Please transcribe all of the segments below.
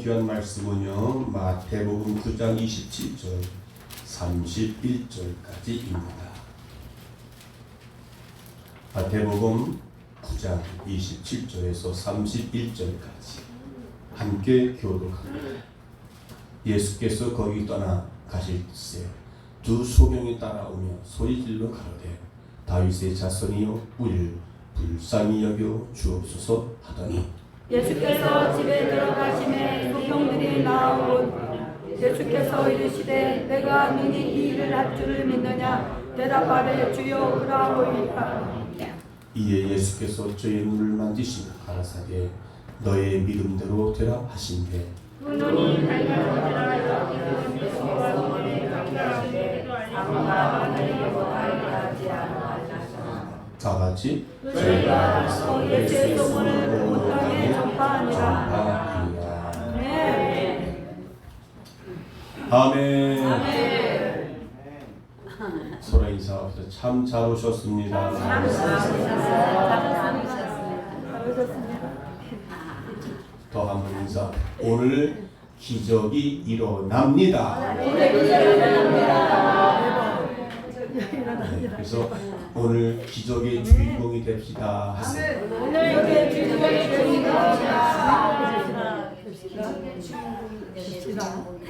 귀한 말씀은요, 마태복음 9장 27절 31절까지입니다. 마태복음 9장 27절에서 31절까지 함께 교독합니다. 예수께서 거기 떠나 가실 때 두 소경이 따라오며 소리질러 가로되 다윗의 자손이여 우리를 불쌍히 여겨 주옵소서 하더니 예수께서 집에 들어가시매 소경들이 나오고 예수께서 이르시되 내가 능히 이 일을 할 줄을 믿느냐 대답하되 주여 그러하오이다. 이에 예수께서 저의 눈을 만지시며 가라사대 너의 믿음대로 되라 하신대 눈이 밝아지더라도 이는 예수와 소원에 감사하되 아무가 하늘에 원하지 않았다. 다 같이 저희가 예수의 소문을 온 땅에 전파하니라. 아멘. 아멘. 서로 인사합시다. 참 잘 오셨습니다. 더 한 번 인사. 오늘 기적이 일어납니다. 네, 그래서 오늘 기적의 주인공이 됩시다. 오늘 주님의 주인공이다.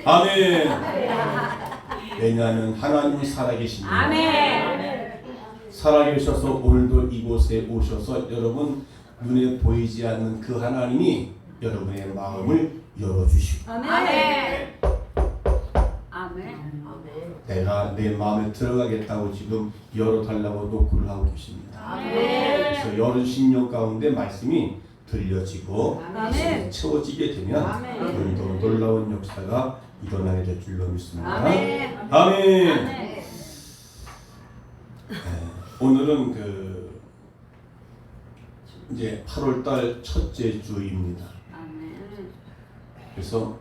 아멘. 왜냐하면 하나님은 살아계십니다. 아멘. 살아계셔서 오늘도 이곳에 오셔서 여러분 눈에 보이지 않는 그 하나님이 여러분의 마음을 열어주시고 아멘. 내가 내 마음에 들어가겠다고 지금 열어달라고 노크를 하고 계십니다. 그래서 열으신 영 가운데 말씀이 들려지고 채워지게 되면 오늘도 놀라운 역사가 일어나게 될 줄로 믿습니다. 아멘. 오늘은 이제 8월달 첫째 주입니다. 그래서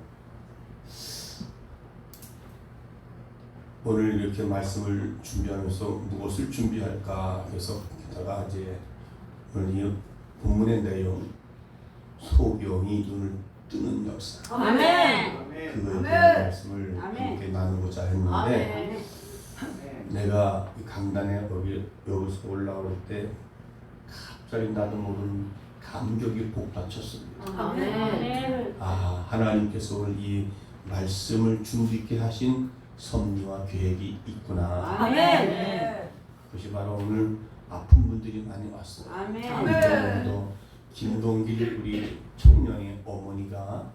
오늘 이렇게 말씀을 준비하면서 무엇을 준비할까 해서 게다가 이제 오늘 이 본문의 내용 소경이 눈을 뜨는 역사 그거에 대한 말씀을 이렇게 나누고자 했는데 내가 강단에 여기서 올라올 때 갑자기 나도 모르는 감격이 복받쳤습니다. 하나님께서 오늘 이 말씀을 준비 있게 하신 섭리와 계획이 있구나. 그것이 바로 오늘 아픈 분들이 많이 왔어요. 오늘도 김동길 우리 청년의 어머니가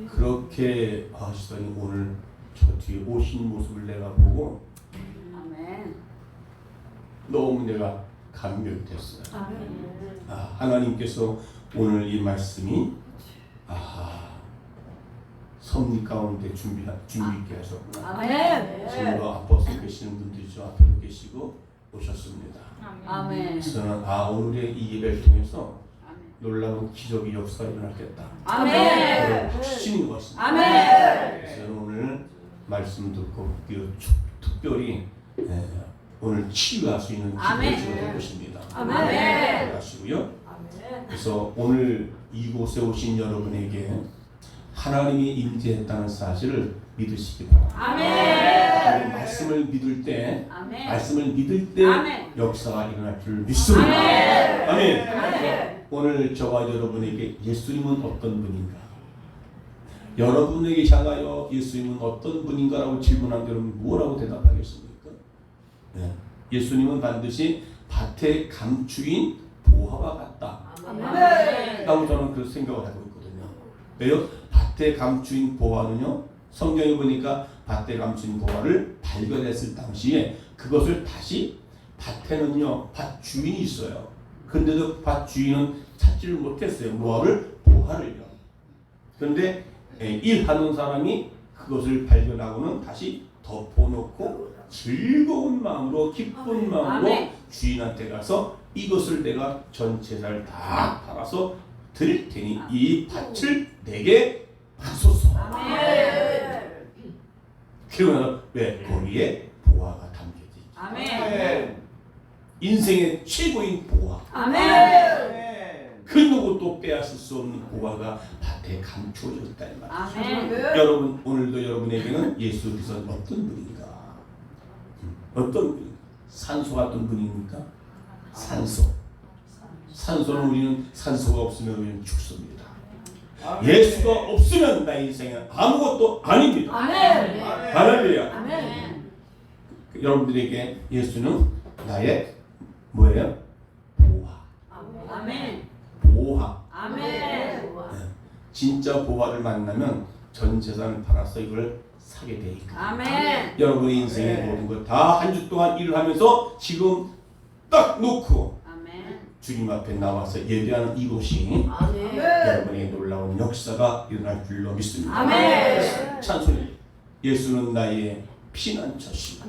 그렇게 하시더니 오늘 저 뒤에 오신 모습을 내가 보고 너무 내가 감격이 됐어요. 하나님께서 오늘 이 말씀이 섭리 가운데 준비 있게 하셨구나. 지금도 앞서 계시는 분들이 저 앞에도 계시고 오셨습니다. 저는 오늘의 이 예배를 통해서 놀라운 기적의 역사가 일어났겠다. 확신인 것 같습니다. 그래서 오늘 말씀 듣고 특별히 오늘 치유할 수 있는 기도를 주어질 것입니다. 하시고요. 그래서 오늘 이곳에 오신 여러분에게 하나님이 임재했다는 사실을 믿으시기 바랍니다. 말씀을 믿을 때, 역사가 일어날 줄 믿습니다. 아멘. 오늘 저와 여러분에게 예수님은 어떤 분인가? 여러분에게 향하여 예수님은 어떤 분인가라고 질문한 여러분 뭐라고 대답하겠습니까? 예수님은 반드시 밭의 감추인 보화와 같다. 라고 저는 그 생각을 하고 있거든요. 왜요? 밭에 감추인 보화는요, 성경에 보니까 밭에 감추인 보화를 발견했을 당시에 그것을 다시 밭에는요, 밭 주인이 있어요. 근데도 밭 주인은 찾지를 못했어요. 뭐를? 보화를요. 그런데 일하는 사람이 그것을 발견하고는 다시 덮어놓고 즐거운 마음으로 기쁜 마음으로 주인한테 가서 이것을 내가 전 재산을 다 팔아서 드릴 테니 이 밭을 내게 하소서. 그러면 왜? 거기에 보화가 담겨져 있죠. 인생의 최고인 보화. 그 누구도 빼앗을 수 없는 보화가 밭에 밭에 감추어졌다 이 말이죠. 아멘. 여러분 오늘도 여러분에게는 예수 그리스도는 어떤 분인가? 어떤 분인가? 산소 같은 분입니까? 산소. 산소는 우리는 산소가 없으면 우리는 죽습니다. 예수가 없으면 나의 인생은 아무것도 아닙니다. 아멘. 할렐루야. 아멘. 여러분들에게 예수는 나의 뭐예요? 보화. 아멘. 보화. 아멘. 진짜 보화를 만나면 전 재산을 팔아서 이걸 사게 돼 있거든요. 아멘. 여러분의 인생의 모든 것 다 한 주 동안 일을 하면서 지금 딱 놓고 아멘. 주님 앞에 나와서 예배하는 이곳이 아멘. 여러분의 놀라운 역사가 일어날 줄로 믿습니다. 아멘. 찬송이 예수는 나의 피난처시다.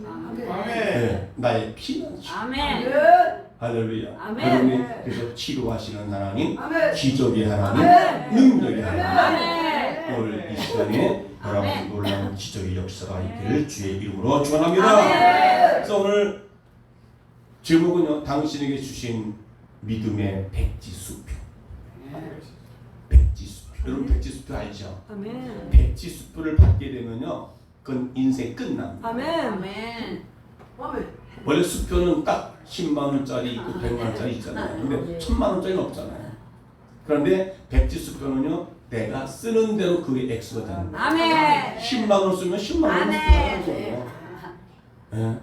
네, 나의 피난처. 아멘. 할렐루야. 아멘. 여러분이 그래서 치료하시는 하나님, 아멘. 기적의 하나님, 아멘. 능력의 하나님. 아멘. 오늘 이 시간에 여러분 아멘. 놀라운 기적의 역사가 있기를 주의 이름으로 축원합니다. 아멘. 그래서 오늘 제목은요, 당신에게 주신 믿음의 백지수표. 백지수표. 여러분 백지수표 알죠? 아멘. 백지수표를 받게 되면요, 그건 인생 끝납니다. 아멘. 아멘. 원래 수표는 딱 10만 원짜리 있고 100만 원짜리 있잖아요. 근데 1000만 원짜리는 없잖아요. 그런데 백지수표는요, 내가 쓰는 대로 그게 액수가 되는 거예요. 아멘. 10만 원 쓰면 10만 원 아멘. 쓰는 거예요. 예.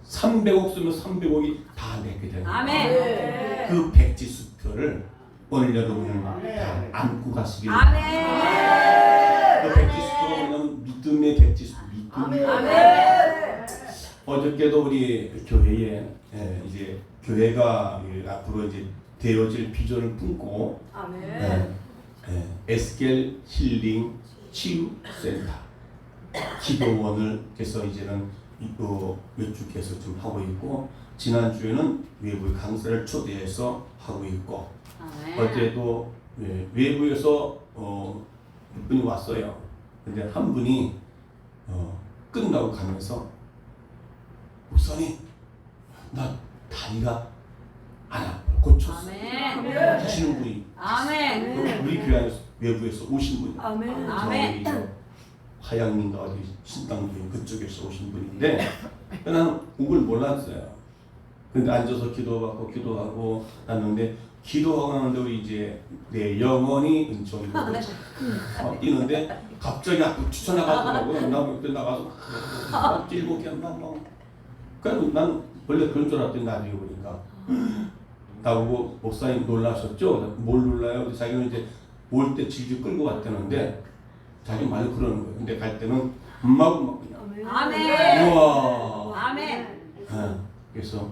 300억 쓰면 300억이 다 내게 되는 거예요. 아멘. 그 백지수표를 오늘 여러분은 다 안고 가시길 아멘. 그 백지수표가 뭐냐면 믿음의 백지수표. 믿음의 아멘. 어저께도 우리 교회에 이제 교회가 앞으로 이제 되어질 비전을 품고 에스겔 힐링 치유센터 기도원을 해서 이제는 외축해서 좀 하고 있고, 지난주에는 외부 강사를 초대해서 하고 있고, 어제도 외부에서 몇 분이 왔어요. 근데 한 분이 끝나고 가면서 목사님, 나 다리가 안 아파 고쳤어. 아멘. 하시는 분이 아멘. 우리 교회 안에서 외부에서 오신 분이 아멘. 저희 화양민가 어디 신당교인 그쪽에서 오신 분인데 나는 그걸 몰랐어요. 근데 앉아서 기도하고 났는데, 기도하고 나는데 우리 이제 내 영혼이 은총이 뛰는데 갑자기 앞으로 추천나가더라고요. 나 그때 나가서 찔고 그냥 막 그래서 난 원래 그런 줄 알았더니 나중에 보니까 나보고 목사님 놀라셨죠? 뭘 놀라요? 자기는 이제 올 때 질질 끌고 갔다는데 자기 많이 그러는 거예요. 근데 갈 때는 막 그냥 아멘. 우와. 아멘. 그래서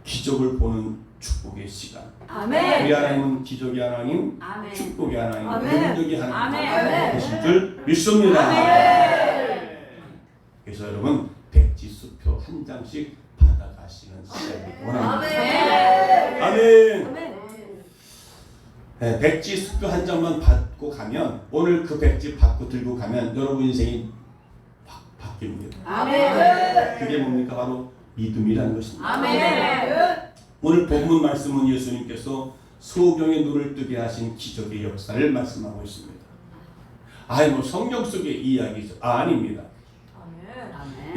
기적을 보는 축복의 시간. 아멘. 우리 하나님은 기적의 하나님, 아멘. 축복의 하나님, 아멘. 능력의 하나님 아멘. 되실 줄 믿습니다. 아멘. 그래서 여러분 백지수표 한 장씩 받아가시는 시간이 원합니다. 아멘. 네, 백지수표 한 장만 받고 가면, 오늘 그 백지 받고 들고 가면 여러분 인생이 바뀝니다. 아멘. 그게 뭡니까? 바로 믿음이라는 것입니다. 아멘. 오늘 본문 말씀은 예수님께서 소경의 눈을 뜨게 하신 기적의 역사를 말씀하고 있습니다. 뭐 성경 속의 이야기죠? 아닙니다.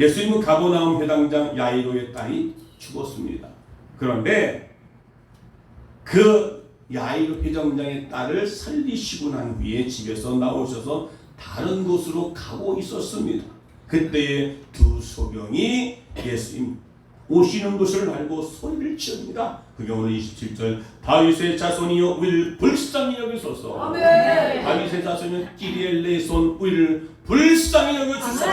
예수님은 가버나움 회당장 야이로의 딸이 죽었습니다. 그런데 그 야이로 회장장의 딸을 살리시고 난 후에 집에서 나오셔서 다른 곳으로 가고 있었습니다. 그때에 두 소경이 예수님 오시는 것을 알고 소리를 지릅니다. 그게 오늘 27절 다윗의 자손이여 우리를 불쌍히 여기소서. 아멘. 다윗의 자손은 기리엘의 손 우리를 불쌍히 여겨주소서.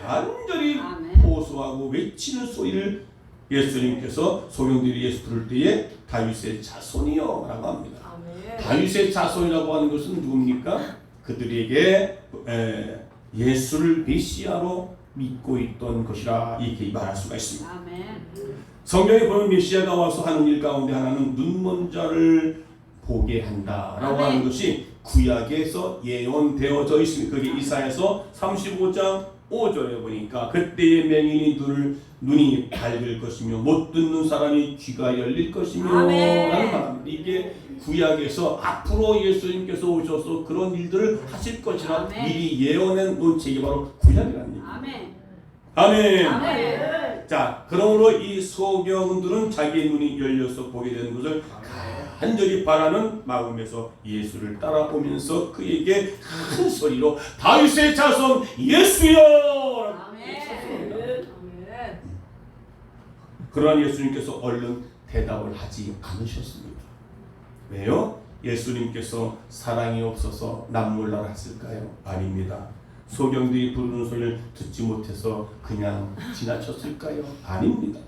간절히 호소하고 외치는 소리를 예수님께서 소경들이 예수 부를 때에 다윗의 자손이여 라고 합니다. 다윗의 자손이라고 하는 것은 누굽니까? 그들에게 예수를 메시아로 믿고 있던 것이라 이렇게 말할 수가 있습니다. 성경에 보면 메시아가 와서 하는 일 가운데 하나는 눈먼 자를 보게 한다라고 하는 것이 구약에서 예언되어져 있습니다. 그게 이사야서 35장 5절에 보니까 그때의 맹인이 눈이 밝을 것이며 못 듣는 사람이 귀가 열릴 것이며 아멘. 라는 말입니다. 이게 구약에서 앞으로 예수님께서 오셔서 그런 일들을 하실 것이라 아멘. 미리 예언해 놓은 책이 바로 구약이라는 얘기입니다. 아멘. 아멘. 아멘. 자, 그러므로 이 소경들은 자기의 눈이 열려서 보게 되는 것을 간절히 바라는 마음에서 예수를 따라오면서 그에게 큰 소리로 다윗의 자손 예수여! 아멘. 그러나 예수님께서 얼른 대답을 하지 않으셨습니다. 왜요? 예수님께서 사랑이 없어서 남몰라 했을까요? 아닙니다. 소경들이 부르는 소리를 듣지 못해서 그냥 지나쳤을까요? 아닙니다.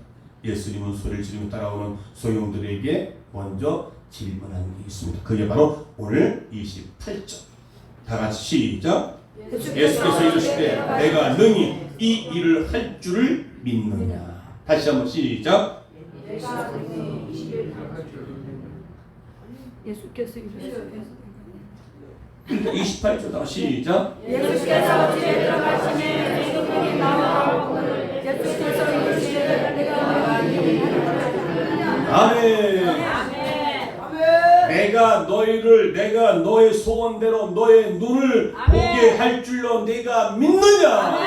예수님은 소리를 지르며 따라오는 소경들에게 먼저 질문하는 게 있습니다. 그게 바로 오늘 28절. 다 같이 시작. 예수께서 이르시되 내가 능히 이 일을 할 줄을 믿느냐. 다시 한번 시작. 예수께서 이르시되 28절 다 시작. 예수께서 집에 들어가시매 대중들이 나와오거늘 예수께서 이르시되 내가 아멘. 내가 너의 소원대로 너의 눈을 보게 할 줄로 내가 믿느냐.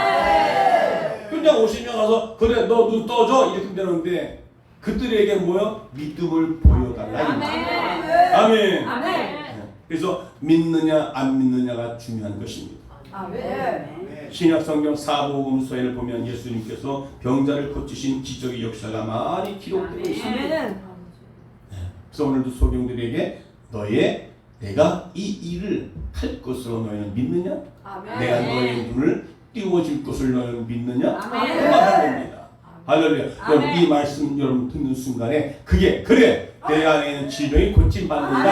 그냥 오시면 가서 그래 너 눈 떠줘 이렇게 되는데 그들에게 뭐요? 믿음을 보여달라. 아멘. 아멘. 그래서 믿느냐 안 믿느냐가 중요한 것입니다. 아멘. 신약성경 사복음서에 보면 예수님께서 병자를 고치신 기적의 역사가 많이 기록되고 있습니다. 아멘. 그래서 오늘도 소경들에게 내가 이 일을 할 것으로 너희는 믿느냐? 아멘. 내가 너의 눈을 띄워줄 것을 너희는 믿느냐? 아멘. 그 말하는 겁니다. 할렐루야. 여러분 아멘. 이 말씀 여러분 듣는 순간에 그게 그래 내 안에 있는 질병이 고침받는다.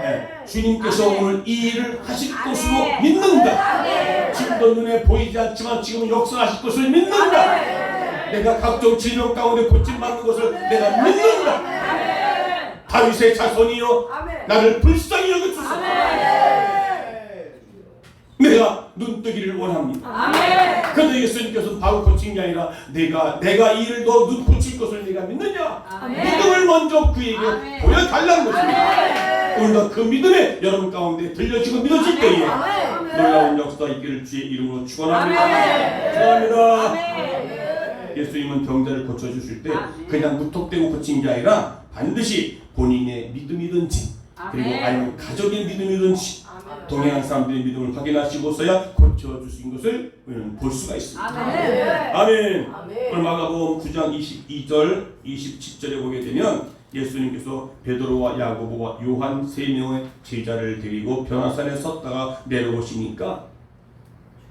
네. 주님께서 오늘 이 일을 하실 것으로 믿는다. 지금도 눈에 보이지 않지만 지금 역사하실 것을 믿는다. 내가 각종 질병 가운데 고침받는 것을 내가 믿는다. 다윗의 자손이여 나를 불쌍히 여겨주소서. 내가 눈뜨기를 원합니다. 아멘. 그런데 예수님께서는 바로 고친 게 아니라 내가 이 일을 너 눈 고칠 것을 네가 믿느냐? 아멘. 믿음을 먼저 그에게 아멘. 보여달라는 것입니다. 오늘도 그 믿음에 여러분 가운데 들려지고 믿어질 때에 놀라운 역사가 있기를 주의 이름으로 축원합니다. 축원합니다. 예수님은 병자를 고쳐주실 때 그냥 무턱대고 고친 게 아니라 반드시 본인의 믿음이든지 그리고 아니면 가족의 믿음이든지 동행한 사람들의 믿음을 확인하시고서야 고쳐주신 것을 우리는 볼 수가 있습니다. 아멘. 오늘 마가복음 9장 22절 27절에 보게 되면 예수님께서 베드로와 야고보와 요한 3명의 제자를 데리고 변화산에 섰다가 내려오시니까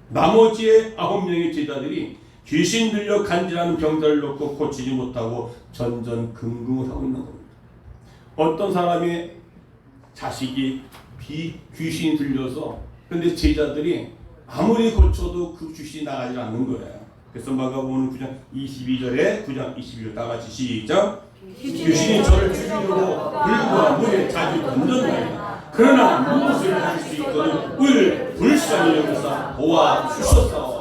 나머지의 9명의 제자들이 귀신 들려 간질하는 병자를 놓고 고치지 못하고 전전긍긍을 하고 있는 겁니다. 어떤 사람의 자식이 귀신이 들려서 근데 제자들이 아무리 고쳐도 그 귀신이 나가지 않는 거예요. 그래서 마가복음 9장 22절에 9장 22절 다 같이 시작. 귀신이 저를 죽이려고 불과 물에 자주 던졌나이다. 그러나 무엇을 할 수 있거든 을 불쌍히 여기서 도와주셨어.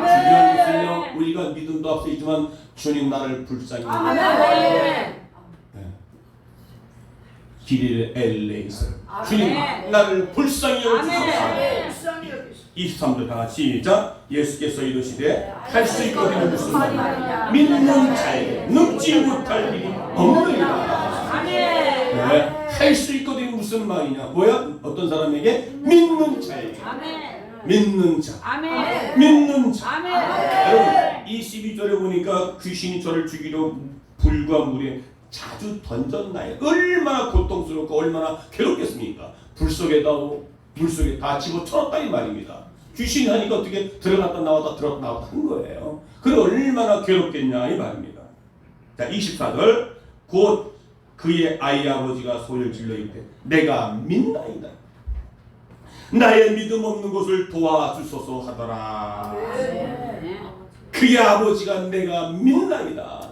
중요한 것은요, 우리가 믿음도 앞서 있지만 주님 나를 불쌍히 여기소서. 기리를 엘레이서 주님 나를 불쌍히 여기소서. 23절 다 같이 시작. 예수께서 이르시되 할 수 있거든 무슨 말이냐 믿는 자에게 늙지 못할 일이 없느니라. 할 수 있거든 무슨 말이냐 뭐야? 어떤 사람에게 믿는 자에게 믿는 자 믿는 자. 여러분 22절에 보니까 귀신이 저를 죽이려 불과 물에 자주 던졌나요? 얼마나 고통스럽고 얼마나 괴롭겠습니까? 불 속에다 물 속에 다 집어쳐놨다 이 말입니다. 귀신이 하니까 어떻게 들어갔다 나왔다 들어갔다 나왔다 한 거예요. 그래 얼마나 괴롭겠냐 이 말입니다. 자 24절 곧 그의 아이 아버지가 소리를 질러 이르되 내가 믿나이다. 나의 믿음 없는 것을 도와주소서 하더라. 그의 아버지가 내가 믿나이다.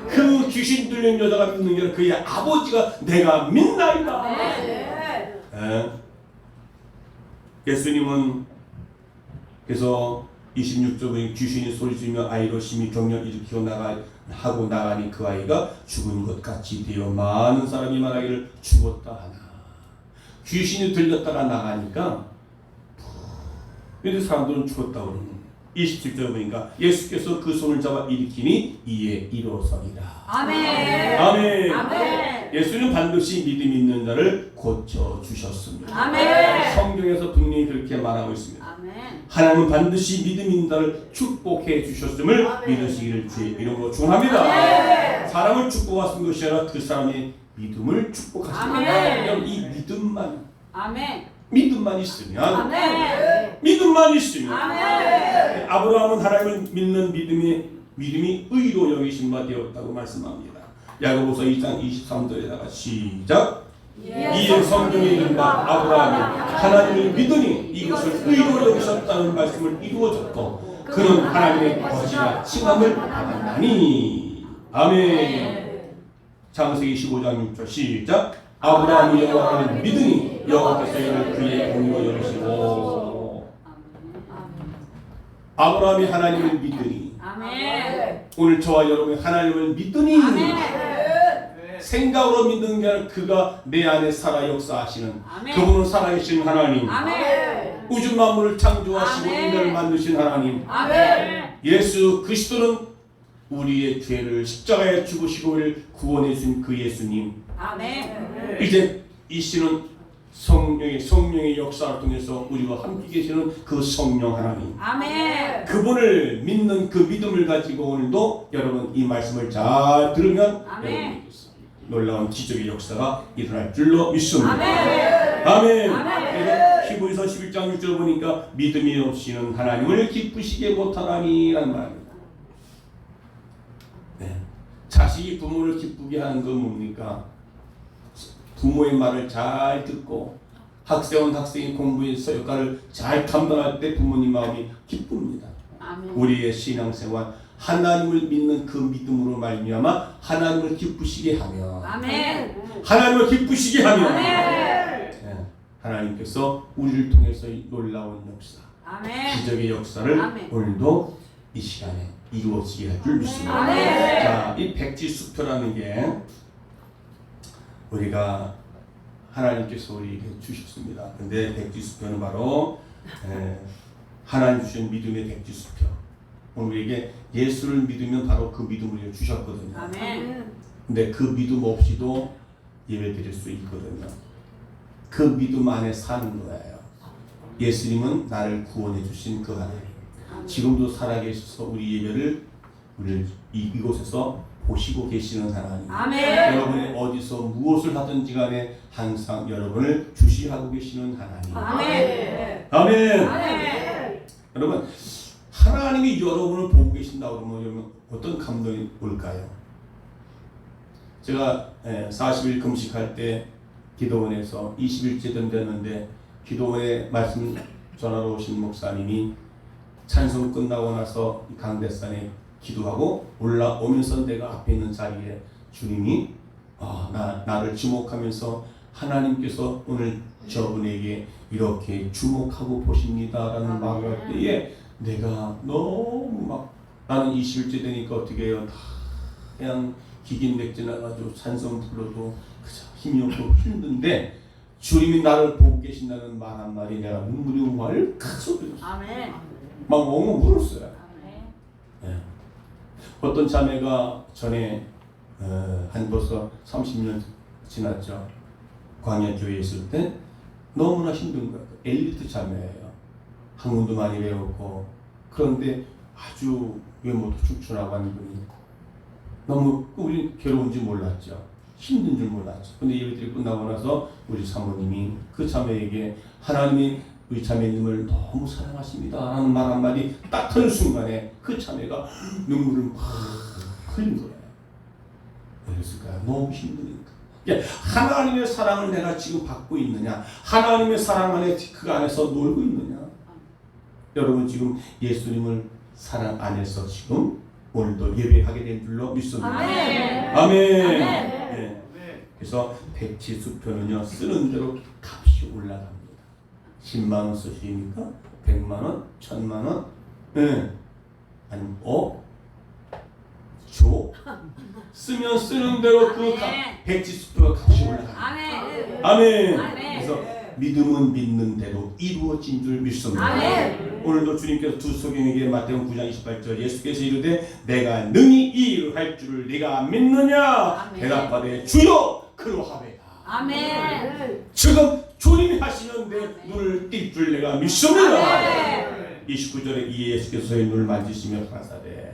그 귀신 들린 여자가 믿는 게 아니라 그의 아버지가 내가 믿나이다. 예수님은 그래서 26절에 귀신이 소리지며 아이로 심히 경련을 일으키고 나가니 그 아이가 죽은 것 같이 되어 많은 사람이 말하기를 죽었다 하나. 귀신이 들렸다가 나가니까 근데 사람들은 죽었다고 그러는 거예요. 27절 보니까 예수께서 그 손을 잡아 일으키니 이에 일어서리라. 아멘. 아멘. 아멘. 예수는 반드시 믿음 있는 자를 고쳐 주셨습니다. 아멘. 성경에서 분명히 그렇게 말하고 있습니다. 아멘. 하나님은 반드시 믿음 있는 자를 축복해 주셨음을 아멘. 믿으시기를 주의 이름으로 축원합니다. 아멘. 사람을 축복하신 것이 아니라 그 사람의 믿음을 축복하십니다. 아멘. 이 믿음만 있으면 아멘. 믿음만 있으면 아멘. 아브라함은 하나님을 믿는 믿음이 의로 여기신 바 되었다고 말씀합니다. 야고보서 2장 23절에다가 시작. 이에 성경에 있는 바 아브라함이 하나님을 믿으니 이것을 의로 여기셨다는 말씀을 이루어졌고 그는 하나님의 것이라 칭함을 받았나니. 아멘. 창세기 15장 6절 시작. 아브라함이 여호와를 믿으니 여호와께서 이를 그의 공의로 여기시고. 아브라함이 하나님을 믿으니 아멘. 오늘 저와 여러분이 하나님을 믿으니 아멘. 생각으로 믿는 게 아니라 그가 내 안에 살아 역사하시는 아멘. 그분은 살아계신 하나님, 아멘. 우주 만물을 창조하시고 아멘. 인간을 만드신 하나님, 아멘. 예수 그리스도는 우리의 죄를 십자가에 죽으시고 우리를 구원해 주신 그 예수님. 아멘. 이제 이 씨는 성령의 역사를 통해서 우리와 함께 계시는 그 성령 하나님, 아멘. 그분을 믿는 그 믿음을 가지고 오늘도 여러분 이 말씀을 잘 들으면 아멘. 여러분께서 놀라운 기적의 역사가 일어날 줄로 믿습니다. 아멘. 아멘. 아멘. 그래서 히브리서 11장 6절 보니까 믿음이 없이는 하나님을 기쁘시게 못하나니라는 말입니다. 네. 자식이 부모를 기쁘게 하는 건 뭡니까? 부모의 말을 잘 듣고 학생이 공부에서 역할을 잘 감당할 때 부모님 마음이 기쁩니다. 아멘. 우리의 신앙생활 하나님을 믿는 그 믿음으로 말미암아 하나님을 기쁘시게 하며 아멘. 하나님을 기쁘시게 하며 아멘. 네, 하나님께서 우리를 통해서 이 놀라운 역사 아멘. 기적의 역사를 아멘. 오늘도 이 시간에 이루어지게 할 줄 믿습니다. 아멘. 자, 이 백지수표라는 게 우리가 하나님께서 우리에게 주셨습니다. 근데 백지수표는 바로 하나님 주신 믿음의 백지수표. 우리에게 예수를 믿으면 바로 그 믿음을 주셨거든요. 아멘. 근데 그 믿음 없이도 예배드릴 수 있거든요. 그 믿음 안에 사는 거예요. 예수님은 나를 구원해 주신 그 하나님. 지금도 살아계셔서 우리 예배를 이곳에서 보시고 계시는 하나님. 아멘. 여러분이 어디서 무엇을 하든지 간에 항상 여러분을 주시하고 계시는 하나님. 아멘. 아멘. 아멘. 여러분 하나님이 여러분을 보고 계신다고 그러면 여러분 어떤 감동이 올까요? 제가 40일 금식할 때 기도원에서 20일째 됐는데 기도원에 말씀 전하러 오신 목사님이 찬송 끝나고 나서 강대산에 기도하고 올라오면서 내가 앞에 있는 자리에 주님이 나를 주목하면서 하나님께서 오늘 저분에게 이렇게 주목하고 보십니다라는 말을 할 때에 내가 너무 나는 20일째 되니까 어떻게 해요? 다 그냥 기긴맥진해가지고 찬송 불러도 그저 힘이 없고 힘든데 주님이 나를 보고 계신다는 말 한마디 내가 눈물이 왈칵 쏟아졌어요. 아멘. 막 엉엉 울었어요. 아멘. 네. 어떤 자매가 전에 한 벌써 30년 지났죠. 광야교회에 있을 때 너무나 힘든 거예요. 엘리트 자매예요. 학문도 많이 배웠고 그런데 아주 외모도 축출하고 한 분이 너무 우리 괴로운지 몰랐죠. 힘든 줄 몰랐죠. 근데 예배들이 끝나고 나서 우리 사모님이 그 자매에게 하나님이 우리 자매님을 너무 사랑하십니다 하는 말 한마디 딱 하는 순간에 그 자매가 눈물을 막 흘린 거예요. 왜 그랬을까요? 너무 힘드니까. 하나님의 사랑을 내가 지금 받고 있느냐? 하나님의 사랑 안에 그 안에서 놀고 있느냐? 여러분 지금 예수님을 사랑 안에서 지금 오늘도 예배하게 된 줄로 믿습니다. 아멘. 아멘. 아멘. 네. 그래서 백지 수표는요 쓰는 대로 값이 올라갑니다. 10만 원 쓰십니까? 100만 원, 1000만 원, 네. 아니면 줘 쓰면 쓰는 대로 그 백지 수표가 값이 올라갑니다. 아멘. 아멘. 아멘. 그래서 믿음은 믿는 대로 이루어진 줄 믿습니다. 아멘. 오늘도 주님께서 두 소경에게 마태복음 9장 28절 예수께서 이르되 내가 능히 이 일을 할 줄을 네가 믿느냐? 아멘. 대답하되 주여 그러하리이다. 아멘. 지금 주님이 하시는 내 눈을 뜰 줄 내가 믿습니다. 아멘. 29절에 이 예수께서 저의 눈을 만지시며 가라사대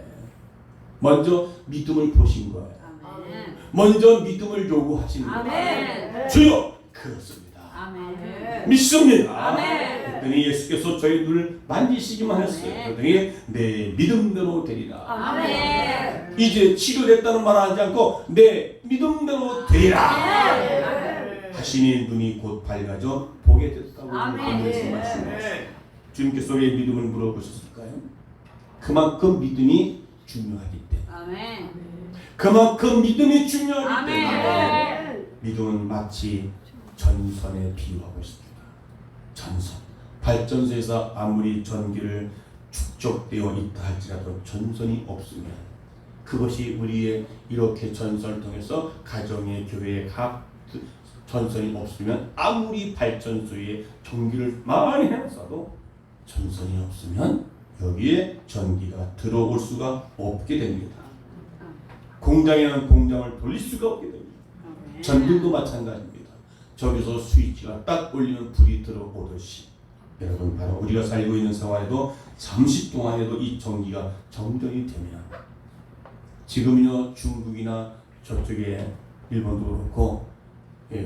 먼저 믿음을 보신 거예요. 아멘. 먼저 믿음을 요구하신 거예요. 아멘. 주여 그렇습니다. 아멘. 믿습니다. 아멘. 그랬더니 예수께서 저희 눈을 만지시기만 했어요. 아멘. 그랬더니 내 믿음대로 되리라. 아멘. 이제 치료됐다는 말 하지 않고 내 믿음대로 되리라 아멘. 하시니 눈이 곧 밝아져 보게 됐다고 아멘. 하면서 말씀하셨습니다. 주님께서 왜 믿음을 물어보셨을까요? 그만큼 믿음이 중요하기 때문에. 아멘. 그만큼 믿음이 중요하기 때문에. 아멘. 믿음은 마치 전선에 비유하고 있습니다. 전선. 발전소에서 아무리 전기를 축적되어 있다 할지라도 전선이 없으면 그것이 우리의 이렇게 전선을 통해서 가정의 교회의 각 전선이 없으면 아무리 발전소에 전기를 많이 해서도 전선이 없으면 여기에 전기가 들어올 수가 없게 됩니다. 공장에는 공장을 돌릴 수가 없게 됩니다. 전등도 마찬가지입니다. 저기서 스위치가 딱 올리면 불이 들어오듯이 여러분 바로 우리가 살고 있는 생활에도 잠시 동안에도 이 전기가 정전이 되면 지금요 중국이나 저쪽에 일본도 그렇고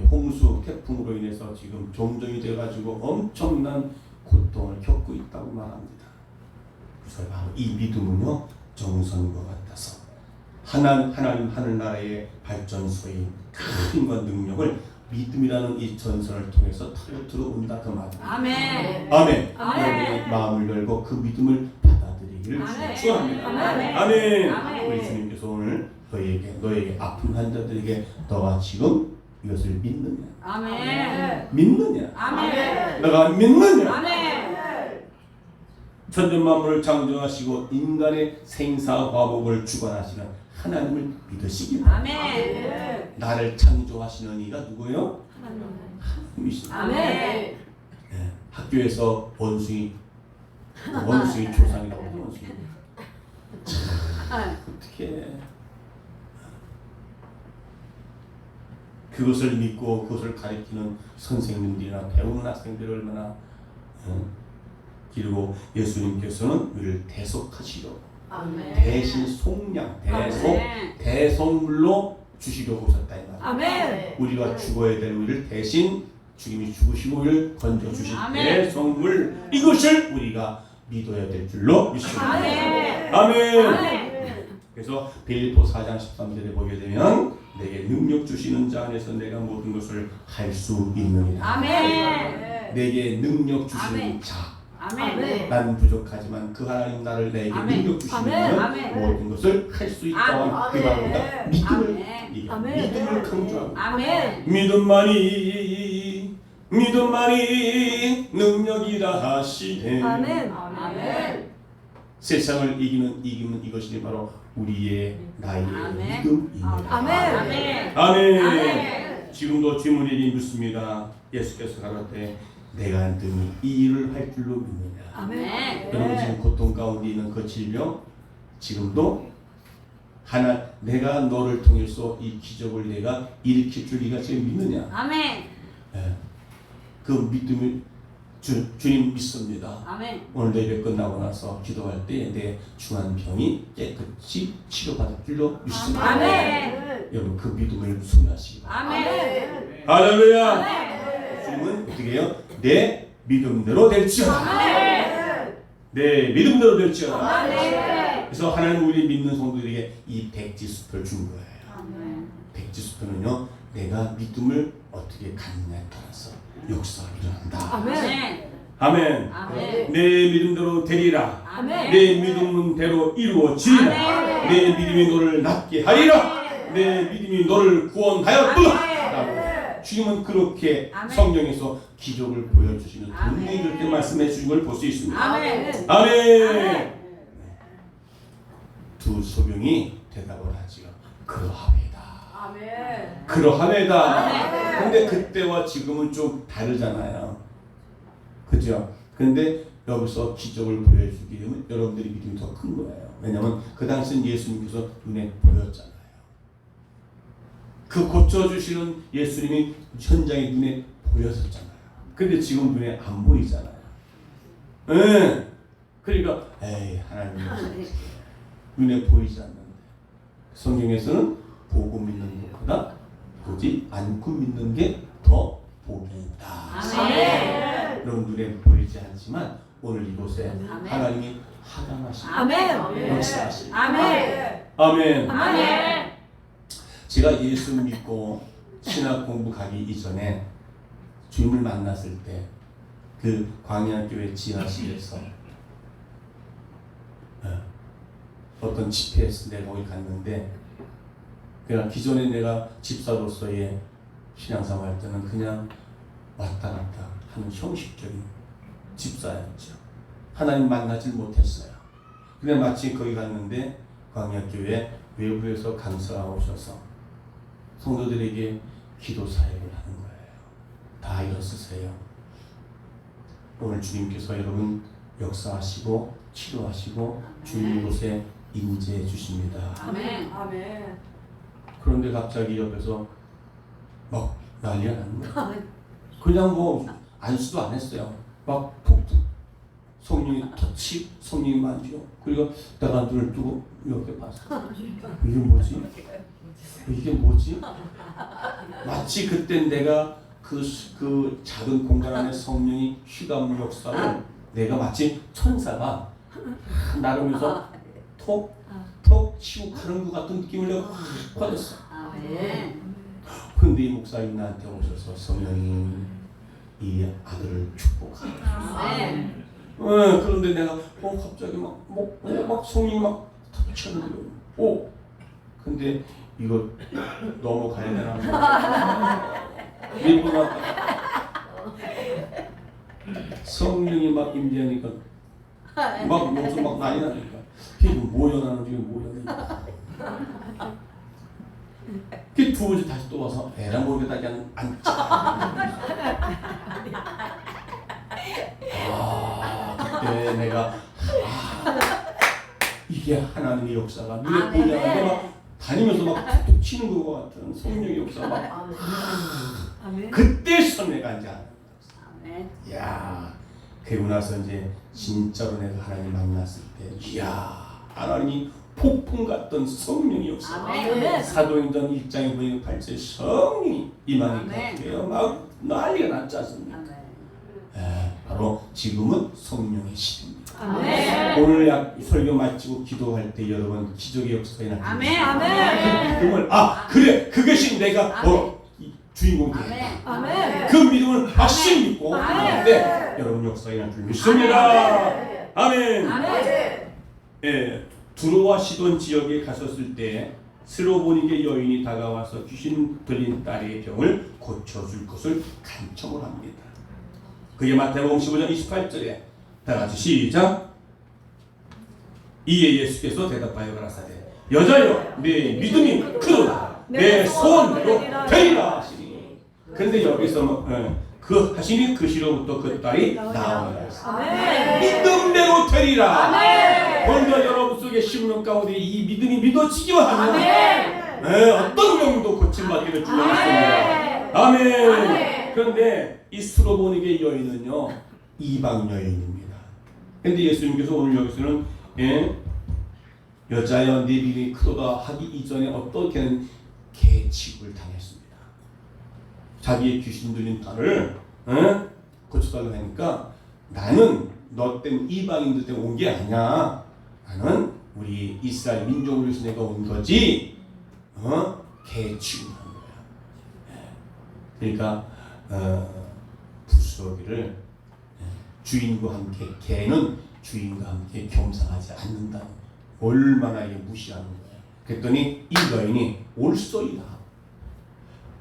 홍수 태풍으로 인해서 지금 정전이 돼가지고 엄청난 고통을 겪고 있다고 말합니다. 그래서 바로 이 믿음은요 정선과 같아서 하나님 하늘나라의 발전소인 큰 힘과 능력을 믿음이라는 이 전선을 통해서 타고 들어온다 그 말입니다. 아멘. 아멘. 아멘. 여러분의 마음을 열고 그 믿음을 받아들이기를 아멘. 축원합니다. 아멘. 아멘. 아멘. 우리 주님께서 오늘 너에게 아픈 환자들에게 너가 지금 이것을 믿느냐? 아멘. 믿느냐? 아멘. 너가 믿느냐? 아멘. 천전 만물을 창조하시고 인간의 생사화복을 주관하시는 하나님을 믿으시기 바랍니다. 아멘. 나를 창조하시는 이가 누구예요? 하나님이십니다. 아멘. 네, 학교에서 원숭이 조상이라고 해요. 원숭이. 어떻게 그것을 믿고 그것을 가르치는 선생님들이나 배우는 학생들이 얼마나 그리고 예수님께서는 우리를 대속하시려고 아멘. 대신 속량 대속물로 주시려고 오셨다 이 말이에요. 아멘. 우리가 죽어야 될 우리를 대신 주님이 죽으시고 우리를 건져 주실 아멘. 대속물 이것을 우리가 믿어야 될 줄로 믿습니다. 아멘. 아멘. 아멘. 그래서 빌립보 4장 13절에 보게 되면 내게 능력 주시는 자 안에서 내가 모든 것을 할 수 있느니라. 아멘. 내게 능력 주시는 아멘. 자. 아멘. 난 부족하지만 그 하나님 나를 내게 아멘. 능력 주시면 아멘. 모든 것을 할 수 있다고 아멘. 그 말보다 믿음을 아멘. 얘기합니다. 아멘. 믿음을 강조하고 아멘. 믿음만이 능력이라 하시네. 아멘. 아멘. 세상을 이기는 이것이 바로 우리의 나의 아멘. 믿음입니다. 아멘. 아멘. 아멘. 아멘. 지금도 주문이 묻습니다. 예수께서 가라되 내가 능히 이 일을 할 줄로 믿느냐. 아멘. 여러분 지금 고통 가운데 있는 그 질병 지금도 내가 너를 통해서 이 기적을 내가 일으킬 줄 네가 지금 믿느냐. 아멘. 그 믿음을 주님 믿습니다. 아멘. 오늘 예배 끝나고 나서 기도할 때 내 중한 병이 깨끗이 치료받을 줄로 믿습니다. 아멘. 여러분 그 믿음을 소유하시기 바랍니다. 아멘. 할렐루야. 아멘. 주님은 어떻게 해요? 내 믿음대로 될지어다. 아멘. 내 믿음대로 될지어다. 아멘. 그래서 하나님 우리 믿는 성도들에게 이 백지수표를 준 거예요. 아멘. 백지수표는요 내가 믿음을 어떻게 갖느냐에 따라서 역사가 일어난다. 아멘. 아멘. 아멘. 내 믿음대로 되리라. 아멘. 내 믿음대로 이루어지리라. 아멘. 내 믿음이 너를 낫게 하리라. 내 믿음이 너를 구원하였구나. 아멘. 주님은 그렇게 아멘. 성경에서 기적을 보여주시는 아멘. 분명히 그렇게 말씀해 주신 걸 볼 수 있습니다. 아멘. 아멘. 두 소경이 대답을 하지요. 그러하외다. 아멘. 그러하외다. 아멘. 근데 그때와 지금은 좀 다르잖아요. 그죠? 근데 여기서 기적을 보여주기 위해 여러분들이 믿음이 더 큰 거예요. 왜냐하면 그 당시는 예수님께서 눈에 보였잖아요. 그 고쳐주시는 예수님이 현장에 눈에 보였었잖아요. 근데 지금 눈에 안 보이잖아요. 예. 그러니까 에이 하나님 눈에 보이지 않는데 성경에서는 보고 믿는 것보다 보지 않고 믿는 게 더 복이 있다. 아멘. 여러분 눈에 보이지 않지만 오늘 이곳에 아멘. 하나님이 하강하시고 아멘. 역사하시고 아멘. 아멘. 아멘. 제가 예수 믿고 신학 공부 가기 이전에 주님을 만났을 때 그 광야교회 지하실에서 어떤 집회에서 내가 거기 갔는데 그냥 기존에 내가 집사로서의 신앙생활 할 때는 그냥 왔다 갔다 하는 형식적인 집사였죠. 하나님 만나질 못했어요. 근데 마침 거기 갔는데 광야교회 외부에서 강사가 오셔서 성도들에게 기도 사역을 하는 거예요. 다 일어서세요. 오늘 주님께서 여러분 역사하시고 치료하시고 주님 이곳에 임재해 주십니다. 아멘. 아멘. 그런데 갑자기 옆에서 막 난리가 나는 거예요. 그냥 뭐 안수도 안 했어요. 막 폭풍 성령이 터치, 성령이 만지고 그리고 내가 눈을 뜨고 이렇게 봤어. 이게 뭐지? 이게 뭐지? 마치 그때 내가 그 작은 공간 안에 성령이 휘감는 역사를 내가 마치 천사가 나르면서 톡 치고 가는 것 같은 느낌을 내가 확 받았어. 아멘. 근데 이 목사님 나한테 오셔서 성령이 이 아들을 축복하라. 아멘. 그런데 내가 갑자기 막 성령이 막 터치하는 거예요. 근데 이거 넘어가야 되나? 일부러 성령이 막 임재하니까 막 여기서 막 난리 나니까 이게 모여나는 중에 모여나니까 그 두 번째 다시 또 와서 에라 모르겠다 그냥 앉자. 그때 내가 이게 하나님의 역사가 눈에 보이지 않는데 막 다니면서 막 툭툭 치는 것 같은 성령의 역사 막 그때 선회가 이제 아멘. 야 그리고 나서 이제 진짜로 내가 하나님 만났을 때 이야 하나님이 폭풍 같던 성령의 역사 아멘. 사도행전 1장에 보이는 8절 성령이 임하니까 그래요 막 난리가 났지 않습니까? 바로 지금은 성령의 시대입니다. 아멘. 오늘 설교 마치고 기도할 때 여러분 기적의 역사가 일어납니다. 아멘. 아멘. 그 믿음을 그래 그것이 내가 이 주인공이 되겠다. 아멘. 그 믿음을 확실히 믿고 아멘. 네, 여러분 역사가 일어날 줄 믿습니다. 아멘. 아멘. 예, 두로와 시돈 지역에 갔었을 때 스로보니게 여인이 다가와서 귀신 들린 딸의 병을 고쳐줄 것을 간청을 합니다. 그게 마태복음 15장 28절에 다 같이 시작. 이에 예수께서 대답하여 가라사대 여자여 내 믿음이 크도다 내 소원대로 되리라 하시니. 근데 여기서 그 하시니 그 시로부터 그 딸이 나오니라. 믿음대로 되리라. 오늘도 여러분 속에 심령 가운데 이 믿음이 믿어지기만 하면 어떤 병도 고침받기를 주님입니다. 아멘. 그런데 이 스로보니게 여인은요 이방 여인입니다. 그런데 예수님께서 오늘 여기서는 여자여 네 믿음이 크도다 하기 이전에 어떻게는 개취급을 당했습니다. 자기의 귀신 들린 딸을 고쳐달라고 하니까 나는 너 때문에 이방인들 때문에 온 게 아니야. 나는 우리 이스라엘 민족을 위해서 내가 온 거지. 개취급을 한 거야. 그러니까 부스러기를 주인과 함께 개는 주인과 함께 겸상하지 않는다. 얼마나 이게 무시하는 거야. 그랬더니 이 여인이 올소이다.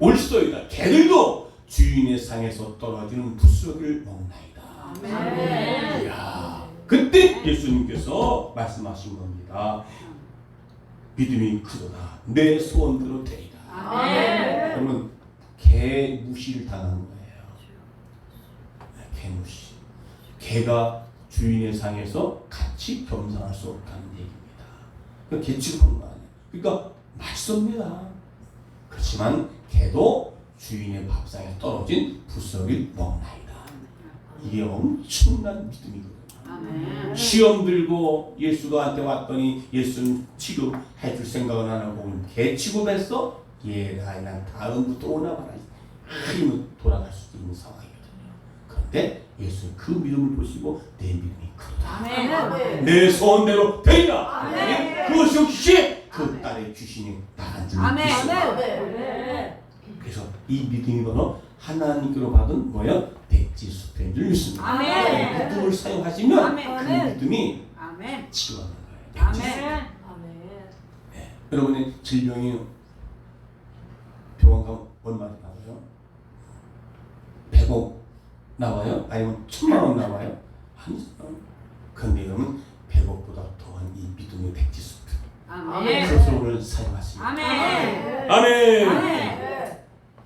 옳소이다. 개들도 주인의 상에서 떨어지는 부스러기를 먹나이다. 아멘. 이야, 그때 예수님께서 말씀하신 겁니다. 믿음이 크도다. 내 소원대로 되리라. 아멘. 그러면 개 무시를 당한 거예요. 개 무시. 개가 주인의 상에서 같이 겸상할 수 없다는 얘기입니다. 그러니까 개 취급한 거 아니에요. 그러니까 맛있습니다. 그렇지만 개도 주인의 밥상에 떨어진 부스러기를 먹나이다. 이게 엄청난 믿음이거든요. 아멘. 시험 들고 예수가 한테 왔더니 예수는 취급해 줄 생각은 안 하고 개 취급했어? 얘가 난 다음부터 오나 봐라. 아니면 돌아갈 수도 있는 상황이거든요. 그런데 예수는 그 믿음을 보시고 내 믿음이 크다. 아멘. 내 소원대로 되리라. 아멘. 그것이 역시 그 딸의 귀신이 나간 줄 아멘. 믿습니다. 아멘. 그래서 이 믿음이 바로 하나님께로 받은 뭐야? 백지수표인 줄 믿습니다. 아멘. 믿음을 사용하시면 아멘. 그 믿음이 아멘. 치유하는 거예요. 아멘. 네. 여러분의 질병이 병원 가면 얼마나 나와요? 100억 나와요? 아니면 1000만 원 나와요? 아니잖아요. 그런데 여러분 100억보다 더한 이 믿음의 백지수표. 아멘. 스스로를 사용하십니다. 아멘. 아멘. 아멘.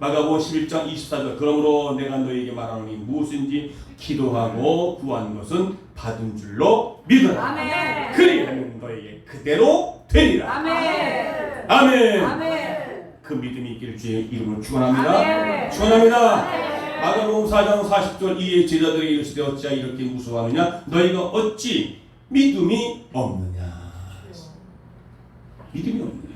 마가복음 11장 24절 그러므로 내가 너에게 말하노니 무엇인지 기도하고 구한 것은 받은 줄로 믿어라. 아멘. 그리하면 너에게 그대로 되리라. 아멘. 아멘. 아멘. 그 믿음이 있기를 주의 이름으로 축원합니다. 아멘. 축원합니다. 마가복음 4장 40절 이에 제자들이 이르시되 어찌하여 이렇게 무서워하느냐 너희가 어찌 믿음이 없느냐. 믿음이 없느냐.